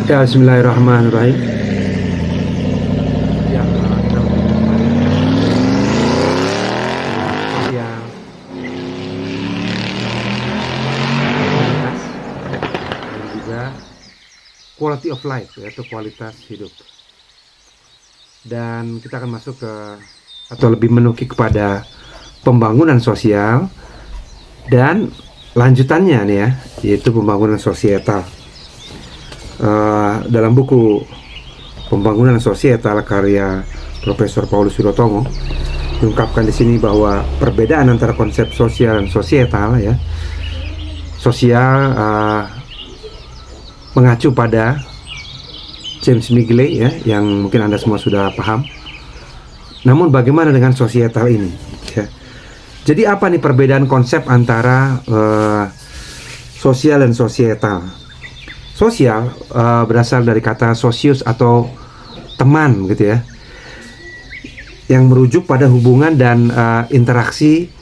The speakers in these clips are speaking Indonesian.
Ya, Bismillahirrahmanirrahim. Ya, kita mengenai sosial, kualitas, dan juga quality of life, yaitu kualitas hidup. Dan kita akan masuk ke atau lebih menukik kepada pembangunan sosial dan lanjutannya nih ya, yaitu pembangunan sosietal. Dalam buku Pembangunan Sosietal karya Profesor Paulus Wirotomo diungkapkan di sini bahwa perbedaan antara konsep sosial dan sosietal ya. Sosial mengacu pada James Migley ya, yang mungkin Anda semua sudah paham. Namun bagaimana dengan sosietal ini ya? Jadi apa nih perbedaan konsep antara sosial dan sosietal? Sosial berasal dari kata socius atau teman gitu ya, yang merujuk pada hubungan dan interaksi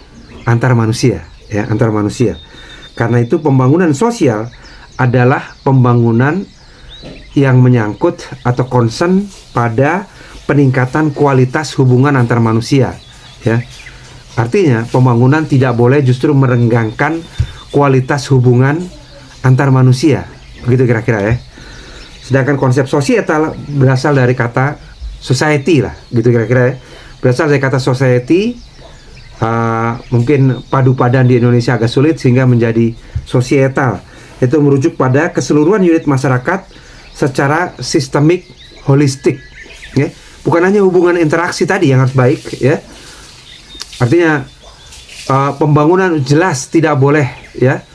antar manusia ya, antar manusia. Karena itu pembangunan sosial adalah pembangunan yang menyangkut atau concern pada peningkatan kualitas hubungan antar manusia ya. Artinya pembangunan tidak boleh justru merenggangkan kualitas hubungan antar manusia. Begitu kira-kira ya. Sedangkan konsep sosietal berasal dari kata society lah, gitu kira-kira ya. Berasal dari kata society, mungkin padu padan di Indonesia agak sulit sehingga menjadi societal. Itu merujuk pada keseluruhan unit masyarakat secara sistemik, holistik ya. Bukan hanya hubungan interaksi tadi yang harus baik ya. Artinya pembangunan jelas tidak boleh ya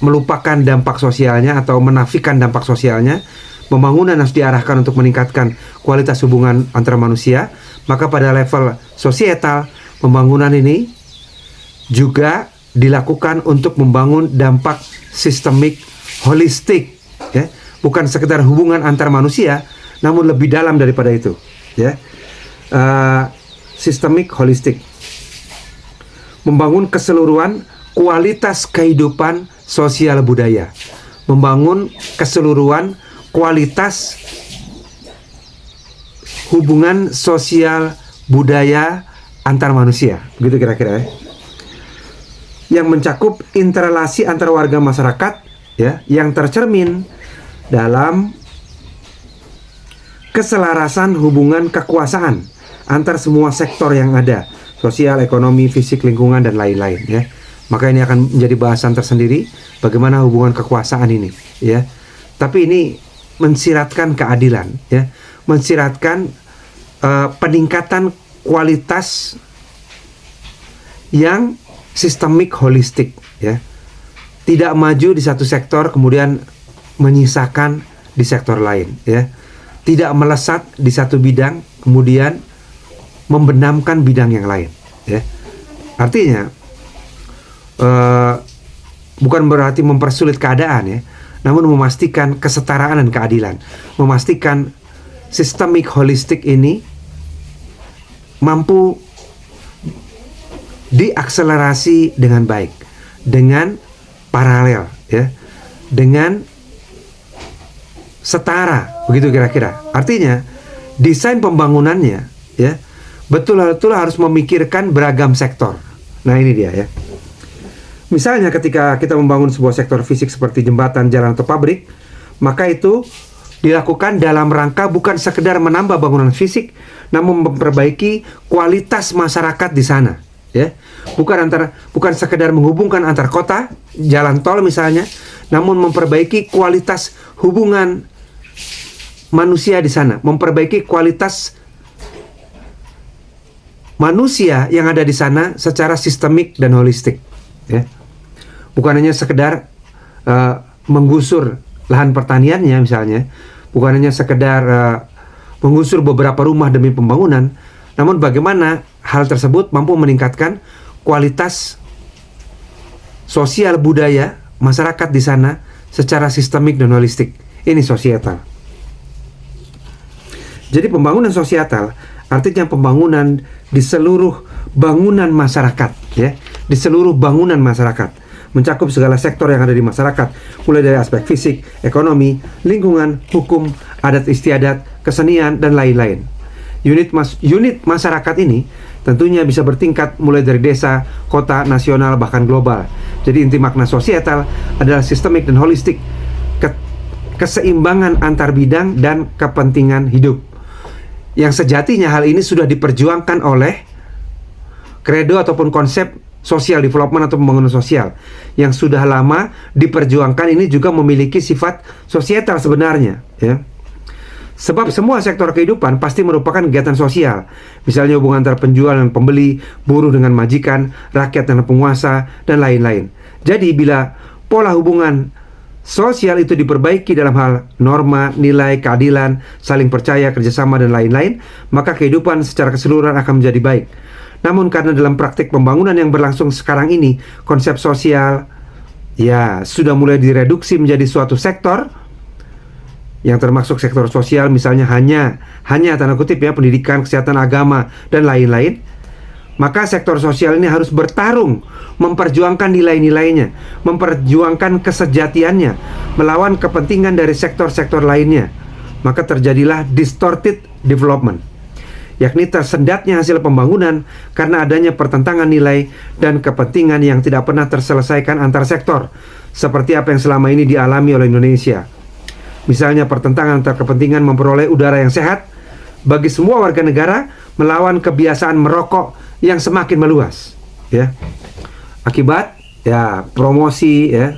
melupakan dampak sosialnya atau menafikan dampak sosialnya. Pembangunan harus diarahkan untuk meningkatkan kualitas hubungan antara manusia. Maka pada level sosietal, pembangunan ini juga dilakukan untuk membangun dampak sistemik holistik ya. Bukan sekedar hubungan antar manusia, namun lebih dalam daripada itu ya. Sistemik holistik, membangun keseluruhan kualitas kehidupan sosial budaya, membangun keseluruhan kualitas hubungan sosial budaya antar manusia, gitu kira-kira ya. Yang mencakup interrelasi antar warga masyarakat ya, yang tercermin dalam keselarasan hubungan kekuasaan antar semua sektor yang ada, sosial, ekonomi, fisik, lingkungan, dan lain-lain ya. Maka ini akan menjadi bahasan tersendiri bagaimana hubungan kekuasaan ini ya. Tapi ini mensiratkan keadilan ya, mensiratkan peningkatan kualitas yang sistemik holistik ya. Tidak maju di satu sektor kemudian menyisakan di sektor lain ya. Tidak melesat di satu bidang kemudian membenamkan bidang yang lain ya. Artinya bukan berarti mempersulit keadaan ya, namun memastikan kesetaraan dan keadilan, memastikan sistemik holistik ini mampu diakselerasi dengan baik, dengan paralel ya, dengan setara, begitu kira-kira. Artinya desain pembangunannya ya betul-betul harus memikirkan beragam sektor. Nah ini dia ya. Misalnya ketika kita membangun sebuah sektor fisik seperti jembatan, jalan, atau pabrik, maka itu dilakukan dalam rangka bukan sekedar menambah bangunan fisik, namun memperbaiki kualitas masyarakat di sana, ya. Bukan sekedar menghubungkan antar kota, jalan tol misalnya, namun memperbaiki kualitas hubungan manusia di sana, memperbaiki kualitas manusia yang ada di sana secara sistemik dan holistik, ya. Bukan hanya sekedar menggusur lahan pertaniannya misalnya, bukan hanya sekedar menggusur beberapa rumah demi pembangunan, namun bagaimana hal tersebut mampu meningkatkan kualitas sosial budaya masyarakat di sana secara sistemik dan holistik. Ini sosietal. Jadi pembangunan sosietal artinya pembangunan di seluruh bangunan masyarakat, ya, di seluruh bangunan masyarakat. mencakup segala sektor yang ada di masyarakat, mulai dari aspek fisik, ekonomi, lingkungan, hukum, adat istiadat, kesenian, dan lain-lain. Unit masyarakat ini tentunya bisa bertingkat mulai dari desa, kota, nasional, bahkan global. Jadi inti makna sosietal adalah sistemik dan holistik, keseimbangan antar bidang dan kepentingan hidup. Yang sejatinya hal ini sudah diperjuangkan oleh kredo ataupun konsep social development atau pembangunan sosial yang sudah lama diperjuangkan. Ini juga memiliki sifat sosietal sebenarnya, ya. Sebab semua sektor kehidupan pasti merupakan kegiatan sosial. Misalnya hubungan antara penjual dan pembeli, buruh dengan majikan, rakyat dengan penguasa, dan lain-lain. Jadi bila pola hubungan sosial itu diperbaiki dalam hal norma, nilai, keadilan, saling percaya, kerjasama, dan lain-lain, maka kehidupan secara keseluruhan akan menjadi baik. Namun karena dalam praktik pembangunan yang berlangsung sekarang ini, konsep sosial ya sudah mulai direduksi menjadi suatu sektor yang termasuk sektor sosial, misalnya hanya tanda kutip ya, pendidikan, kesehatan, agama, dan lain-lain. Maka sektor sosial ini harus bertarung, memperjuangkan nilai-nilainya, memperjuangkan kesejatiannya, melawan kepentingan dari sektor-sektor lainnya. Maka terjadilah distorted development, yakni tersendatnya hasil pembangunan karena adanya pertentangan nilai dan kepentingan yang tidak pernah terselesaikan antar sektor, seperti apa yang selama ini dialami oleh Indonesia. Misalnya pertentangan antar kepentingan memperoleh udara yang sehat bagi semua warga negara melawan kebiasaan merokok yang semakin meluas, ya. Akibat ya promosi ya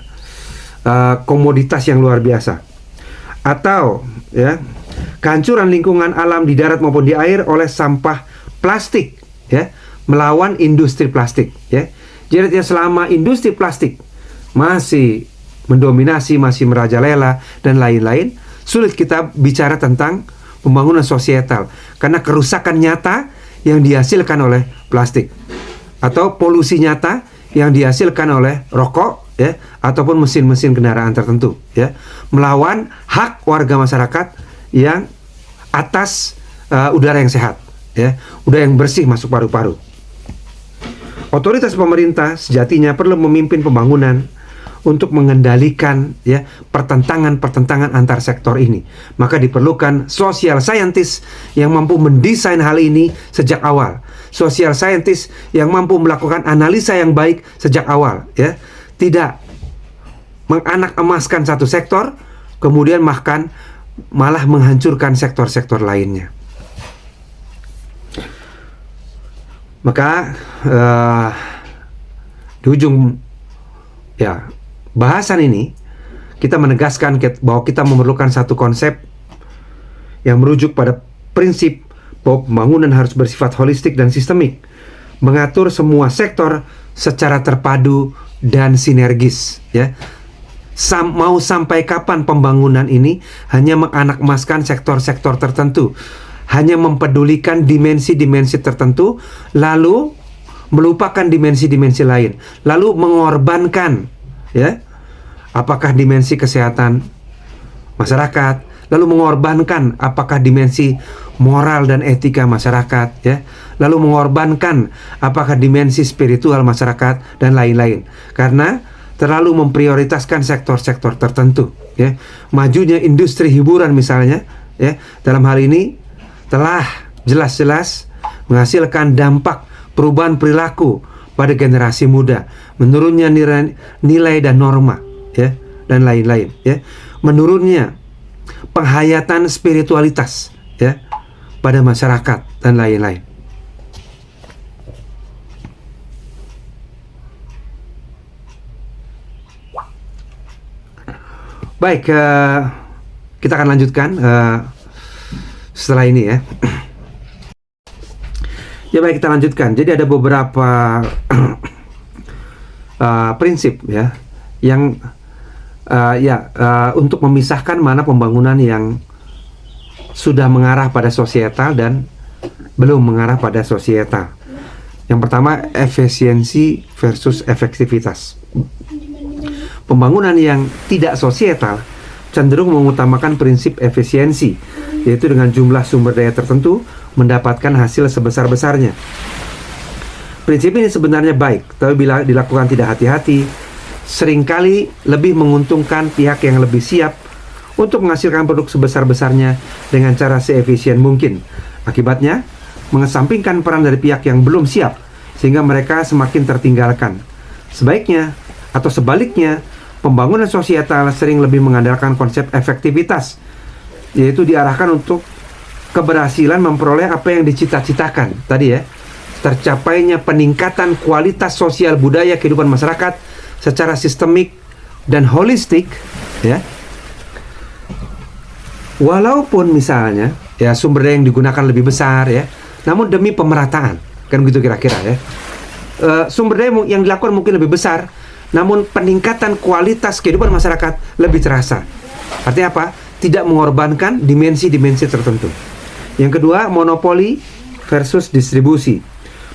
komoditas yang luar biasa, atau ya kehancuran lingkungan alam di darat maupun di air oleh sampah plastik, ya, melawan industri plastik, ya. Jadi selama industri plastik masih mendominasi, masih merajalela dan lain-lain, sulit kita bicara tentang pembangunan sosial karena kerusakan nyata yang dihasilkan oleh plastik atau polusi nyata yang dihasilkan oleh rokok, ya, ataupun mesin-mesin kendaraan tertentu, ya, melawan hak warga masyarakat yang atas udara yang sehat, ya, udara yang bersih masuk paru-paru. Otoritas pemerintah sejatinya perlu memimpin pembangunan untuk mengendalikan ya pertentangan-pertentangan antar sektor ini. Maka diperlukan social scientist yang mampu mendesain hal ini sejak awal. Social scientist yang mampu melakukan analisa yang baik sejak awal, ya. Tidak menganak-emaskan satu sektor kemudian malah menghancurkan sektor-sektor lainnya. Maka di ujung ya bahasan ini kita menegaskan bahwa kita memerlukan satu konsep yang merujuk pada prinsip bahwa pembangunan harus bersifat holistik dan sistemik, mengatur semua sektor secara terpadu dan sinergis, ya. Mau sampai kapan pembangunan ini hanya menganak-emaskan sektor-sektor tertentu, hanya mempedulikan dimensi-dimensi tertentu, lalu melupakan dimensi-dimensi lain, lalu mengorbankan, ya, apakah dimensi kesehatan masyarakat, lalu mengorbankan apakah dimensi moral dan etika masyarakat, ya, lalu mengorbankan apakah dimensi spiritual masyarakat dan lain-lain, karena terlalu memprioritaskan sektor-sektor tertentu, ya. Majunya industri hiburan misalnya, ya, dalam hal ini telah jelas-jelas menghasilkan dampak perubahan perilaku pada generasi muda, menurunnya nilai dan norma, ya, dan lain-lain, ya, menurunnya penghayatan spiritualitas, ya, pada masyarakat dan lain-lain. Baik, kita akan lanjutkan setelah ini, ya. Ya baik, kita lanjutkan. Jadi ada beberapa prinsip, ya, yang untuk memisahkan mana pembangunan yang sudah mengarah pada sosietal dan belum mengarah pada sosietal. Yang pertama, efisiensi versus efektivitas. Pembangunan yang tidak sosietal cenderung mengutamakan prinsip efisiensi, yaitu dengan jumlah sumber daya tertentu mendapatkan hasil sebesar-besarnya. Prinsip ini sebenarnya baik, tapi bila dilakukan tidak hati-hati, seringkali lebih menguntungkan pihak yang lebih siap untuk menghasilkan produk sebesar-besarnya dengan cara seefisien mungkin. Akibatnya, mengesampingkan peran dari pihak yang belum siap, sehingga mereka semakin tertinggalkan. Sebaiknya, atau sebaliknya, pembangunan sosial sering lebih mengandalkan konsep efektivitas, yaitu diarahkan untuk keberhasilan memperoleh apa yang dicita-citakan. Tadi ya, tercapainya peningkatan kualitas sosial budaya kehidupan masyarakat secara sistemik dan holistik, ya. Walaupun misalnya ya sumber daya yang digunakan lebih besar ya, namun demi pemerataan, kan begitu kira-kira ya. Sumber daya yang dilakukan mungkin lebih besar, namun peningkatan kualitas kehidupan masyarakat lebih terasa. Artinya apa? Tidak mengorbankan dimensi-dimensi tertentu. Yang kedua, monopoli versus distribusi.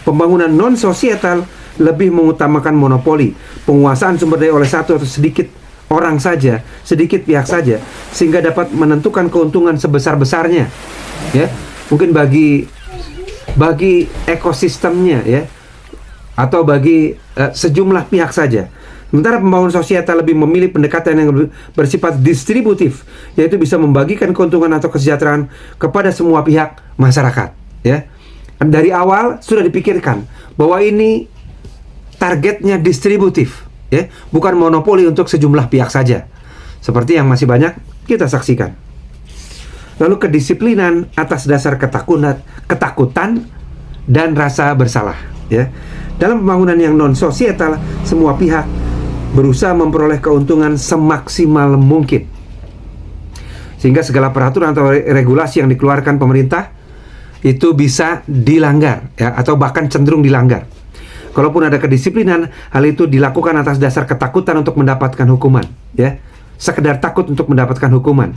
Pembangunan non-societal lebih mengutamakan monopoli, penguasaan sumber daya oleh satu atau sedikit orang saja, sedikit pihak saja, sehingga dapat menentukan keuntungan sebesar-besarnya, ya. Mungkin bagi ekosistemnya, ya, atau bagi sejumlah pihak saja. Sementara pembangunan sosial lebih memilih pendekatan yang bersifat distributif, yaitu bisa membagikan keuntungan atau kesejahteraan kepada semua pihak masyarakat, ya. Dari awal sudah dipikirkan bahwa ini targetnya distributif, ya, bukan monopoli untuk sejumlah pihak saja, seperti yang masih banyak kita saksikan. Lalu kedisiplinan atas dasar ketakutan dan rasa bersalah, ya. Dalam pembangunan yang non sosial, semua pihak berusaha memperoleh keuntungan semaksimal mungkin, sehingga segala peraturan atau regulasi yang dikeluarkan pemerintah itu bisa dilanggar, ya, atau bahkan cenderung dilanggar. Kalaupun ada kedisiplinan, hal itu dilakukan atas dasar ketakutan untuk mendapatkan hukuman, ya. Sekedar takut untuk mendapatkan hukuman,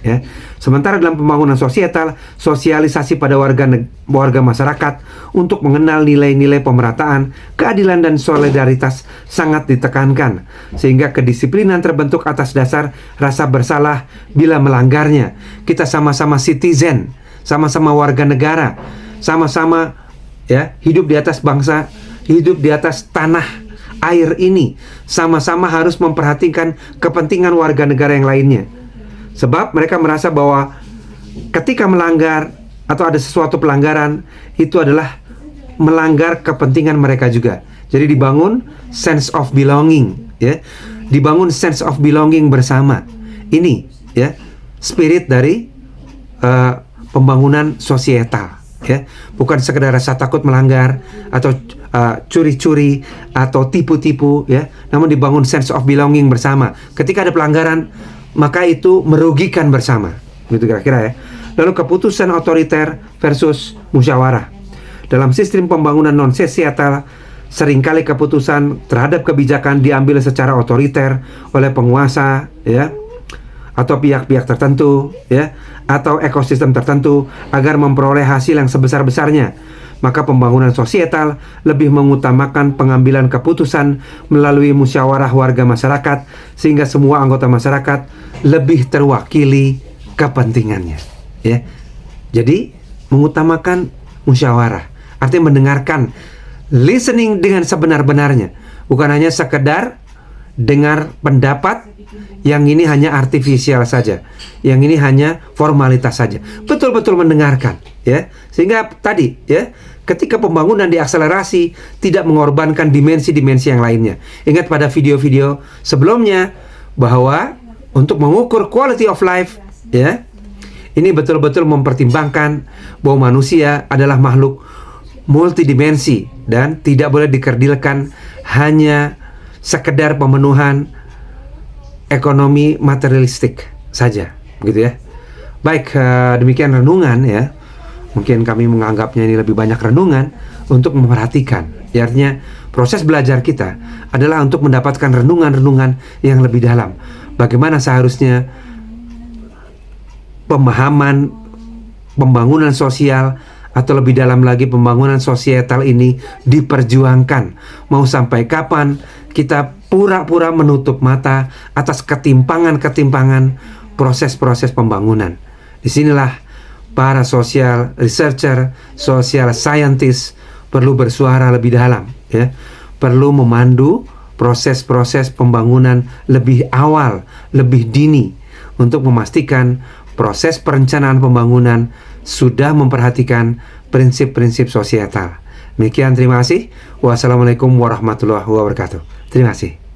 ya. Sementara dalam pembangunan sosial, sosialisasi pada warga masyarakat untuk mengenal nilai-nilai pemerataan, keadilan dan solidaritas sangat ditekankan, sehingga kedisiplinan terbentuk atas dasar rasa bersalah bila melanggarnya. Kita sama-sama citizen, sama-sama warga negara, sama-sama, ya, hidup di atas bangsa, hidup di atas tanah air ini, sama-sama harus memperhatikan kepentingan warga negara yang lainnya. Sebab mereka merasa bahwa ketika melanggar atau ada sesuatu pelanggaran, itu adalah melanggar kepentingan mereka juga. Jadi dibangun sense of belonging, ya. Dibangun sense of belonging bersama. Ini, ya, spirit dari pembangunan sosial, ya. Bukan sekedar rasa takut melanggar atau curi-curi atau tipu-tipu, ya. Namun dibangun sense of belonging bersama. Ketika ada pelanggaran, maka itu merugikan bersama. Begitu kira-kira, ya. Lalu keputusan otoriter versus musyawarah. Dalam sistem pembangunan non-sosial, seringkali keputusan terhadap kebijakan diambil secara otoriter oleh penguasa, ya, atau pihak-pihak tertentu, ya, atau ekosistem tertentu agar memperoleh hasil yang sebesar-besarnya. Maka pembangunan sosial lebih mengutamakan pengambilan keputusan melalui musyawarah warga masyarakat, sehingga semua anggota masyarakat lebih terwakili kepentingannya, ya. Jadi mengutamakan musyawarah, artinya mendengarkan, listening dengan sebenar-benarnya, bukan hanya sekedar dengar pendapat yang ini hanya artifisial saja, yang ini hanya formalitas saja. Betul-betul mendengarkan, ya. Sehingga tadi, ya, ketika pembangunan diakselerasi, tidak mengorbankan dimensi-dimensi yang lainnya. Ingat pada video-video sebelumnya bahwa untuk mengukur quality of life, ya, ini betul-betul mempertimbangkan bahwa manusia adalah makhluk multidimensi dan tidak boleh dikerdilkan hanya sekedar pemenuhan ekonomi materialistik saja, begitu ya. Baik, demikian renungan, ya. Mungkin kami menganggapnya ini lebih banyak renungan untuk memperhatikan. Ya, artinya proses belajar kita adalah untuk mendapatkan renungan-renungan yang lebih dalam. Bagaimana seharusnya pemahaman pembangunan sosial, atau lebih dalam lagi pembangunan sosial ini diperjuangkan. Mau sampai kapan kita pura-pura menutup mata atas ketimpangan-ketimpangan proses-proses pembangunan. Disinilah para social researcher, social scientist perlu bersuara lebih dalam, ya. Perlu memandu proses-proses pembangunan lebih awal, lebih dini, untuk memastikan proses perencanaan pembangunan sudah memperhatikan prinsip-prinsip sosietal. Demikian, terima kasih. Wassalamualaikum warahmatullahi wabarakatuh. Terima kasih.